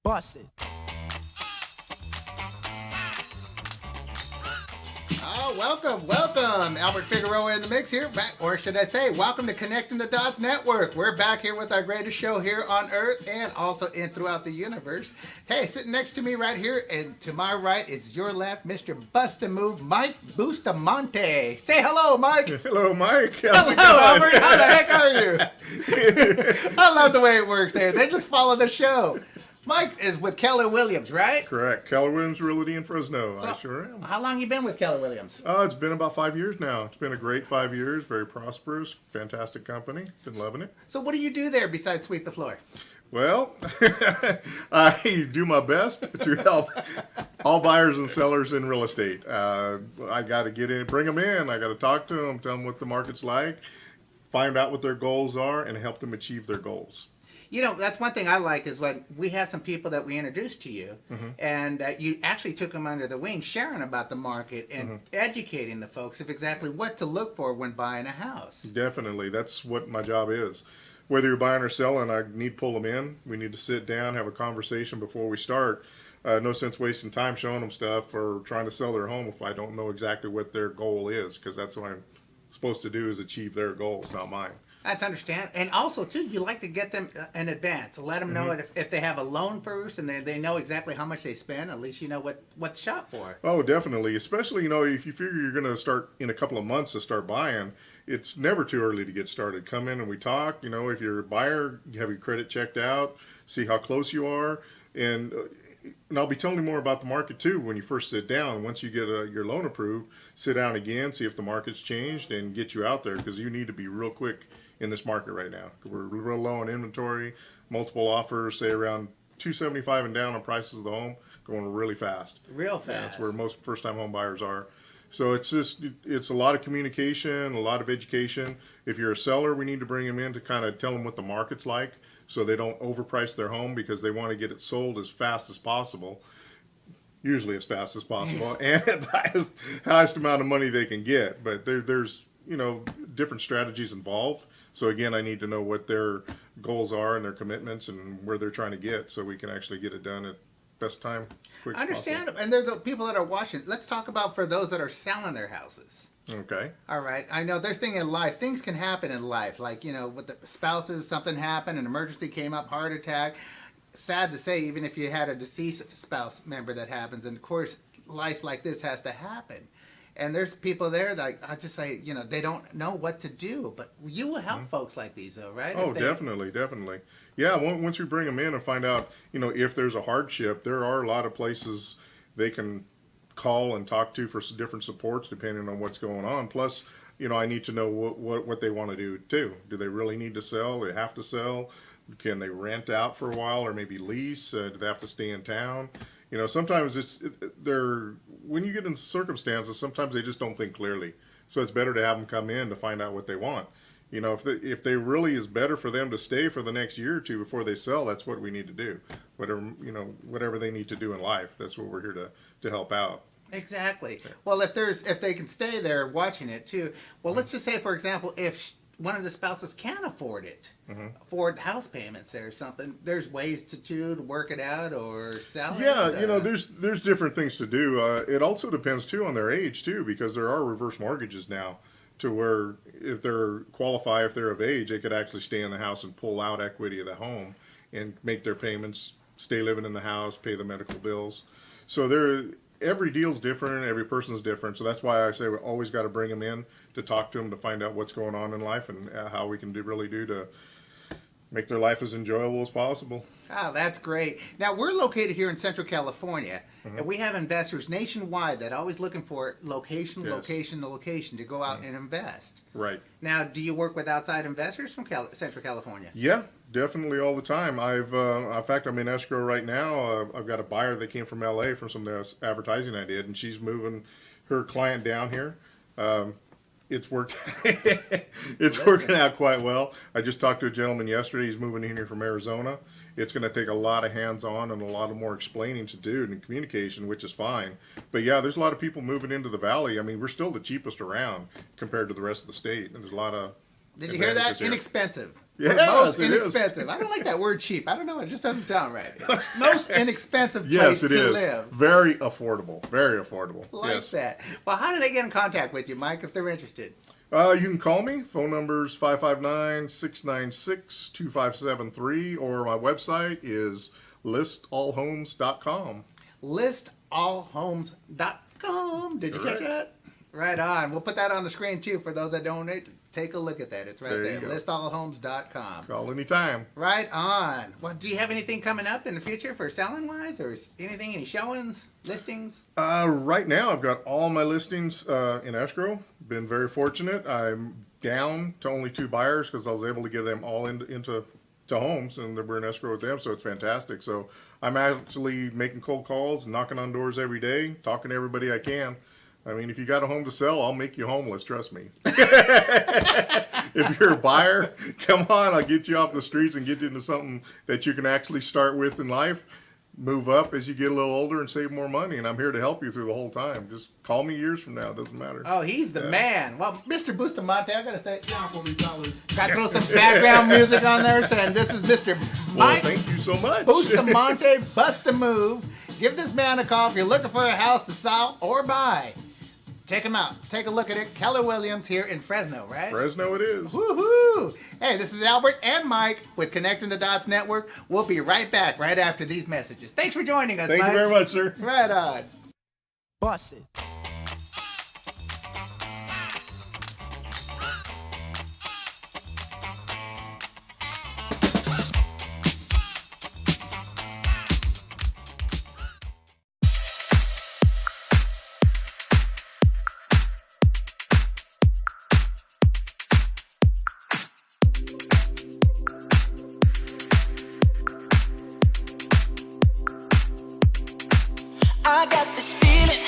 Bust it. Oh, welcome. Albert Figueroa in the mix here. Back, or should I say, welcome to Connecting the Dots Network. We're back here with our greatest show here on Earth and also in throughout the universe. Hey, sitting next to me right here and to my right is your left, Mr. Bustamante, Mike Bustamante. Say hello, Mike. Hello, Mike. Hello, Albert. How the heck are you? I love the way it works there. They just follow the show. Mike is with Keller Williams, right? Correct. Keller Williams Realty in Fresno. So, I sure am. How long you been with Keller Williams? It's been about 5 years now. It's been a great 5 years. Very prosperous. Fantastic company. Been loving it. So what do you do there besides sweep the floor? Well, I do my best to help all buyers and sellers in real estate. I got to get in, bring them in. I got to talk to them, tell them what the market's like, find out what their goals are, and help them achieve their goals. You know, that's one thing I like is when we have some people that we introduced to you, and you actually took them under the wing, sharing about the market and educating the folks of exactly what to look for when buying a house. Definitely. That's what my job is. Whether you're buying or selling, I need to pull them in. We need to sit down, have a conversation before we start. No sense wasting time showing them stuff or trying to sell their home if I don't know exactly what their goal is, because that's what I'm supposed to do is achieve their goals, not mine. That's understand. And also, too, you like to get them in advance. Let them know if they have a loan first and they know exactly how much they spend, at least you know what's shop for. Oh, definitely. Especially, if you figure you're going to start in a couple of months to start buying, it's never too early to get started. Come in and we talk. If you're a buyer, you have your credit checked out, see how close you are. And I'll be telling you more about the market, too, when you first sit down. Once you get your loan approved, sit down again, see if the market's changed, and get you out there because you need to be real quick in this market right now. We're real low on inventory, multiple offers, say around $275 and down on prices of the home, going really fast. Real fast. That's where most first-time home buyers are. So it's a lot of communication, a lot of education. If you're a seller, we need to bring them in to kind of tell them what the market's like so they don't overprice their home because they want to get it sold as fast as possible, usually as fast as possible, and at the highest amount of money they can get. But there's different strategies involved. So again, I need to know what their goals are and their commitments and where they're trying to get so we can actually get it done at best time, quick as Understand. possible. And there's the people that are watching. Let's talk about for those that are selling their houses. Okay. All right. I know there's things in life. Things can happen in life. Like, with the spouses, something happened, an emergency came up, heart attack. Sad to say, even if you had a deceased spouse member that happens. And of course, life like this has to happen. And there's people there that I just say, they don't know what to do. But you will help folks like these, though, right? Oh, definitely. Yeah, once we bring them in and find out, if there's a hardship, there are a lot of places they can call and talk to for different supports depending on what's going on. Plus, I need to know what they want to do, too. Do they really need to sell? Do they have to sell? Can they rent out for a while or maybe lease? Do they have to stay in town? Sometimes when you get into circumstances, sometimes they just don't think clearly. So it's better to have them come in to find out what they want. If they really is better for them to stay for the next year or two before they sell, that's what we need to do. Whatever they need to do in life, that's what we're here to help out. Exactly. Well, if they can stay there watching it too. Well, let's just say, for example, if one of the spouses can't afford it, afford house payments there or something, there's ways to work it out or sell it. Yeah, there's different things to do. It also depends too on their age too, because there are reverse mortgages now to where if they're of age, they could actually stay in the house and pull out equity of the home and make their payments, stay living in the house, pay the medical bills. So every deal's different, every person's different. So that's why I say we always got to bring them in to talk to them to find out what's going on in life and how we can really do to make their life as enjoyable as possible. Oh, that's great. Now, we're located here in Central California, and we have investors nationwide that are always looking for location to go out and invest. Right. Now, do you work with outside investors from Central California? Yeah, definitely all the time. In fact, I'm in escrow right now. I've got a buyer that came from LA from some of the advertising I did, and she's moving her client down here. It's worked. It's working out quite well. I just talked to a gentleman yesterday. He's moving in here from Arizona. It's going to take a lot of hands-on and a lot of more explaining to do and communication, which is fine. But yeah, there's a lot of people moving into the valley. I mean, we're still the cheapest around compared to the rest of the state. And there's a lot of. Did you hear that? Here. Inexpensive. Yes, Most it is. inexpensive. I don't like that word cheap. I don't know. It just doesn't sound right. Most inexpensive place Yes, it to is. live. Very affordable. Very affordable. Like Yes. that. Well, how do they get in contact with you, Mike, if they're interested? You can call me. Phone number's 559-696-2573, or my website is listallhomes.com. Listallhomes.com. Did you catch that? Right on. We'll put that on the screen too for those that don't take a look at that. It's right There there. you go. Listallhomes.com. Call anytime. Right on. Well, do you have anything coming up in the future for selling wise, or anything, any showings, listings? Right now, I've got all my listings in escrow. Been very fortunate. I'm down to only 2 buyers because I was able to get them all into homes, and we're in escrow with them, so it's fantastic. So I'm actually making cold calls, knocking on doors every day, talking to everybody I can. I mean, if you got a home to sell, I'll make you homeless, trust me. If you're a buyer, come on, I'll get you off the streets and get you into something that you can actually start with in life. Move up as you get a little older and save more money, and I'm here to help you through the whole time. Just call me years from now, it doesn't matter. Oh, he's the man. Well, Mr. Bustamante, I gotta say, Down for me, fellas. gotta throw some background music on there saying this is Mr. Well, Mike thank you so much. Bustamante. Bust a move. Give this man a call if you're looking for a house to sell or buy. Check him out. Take a look at it. Keller Williams here in Fresno, right? Fresno it is. Woohoo! Hey, this is Albert and Mike with Connecting the Dots Network. We'll be right back right after these messages. Thanks for joining us, Thank Mike. you very much, sir. Right on. Bust it. I got this feeling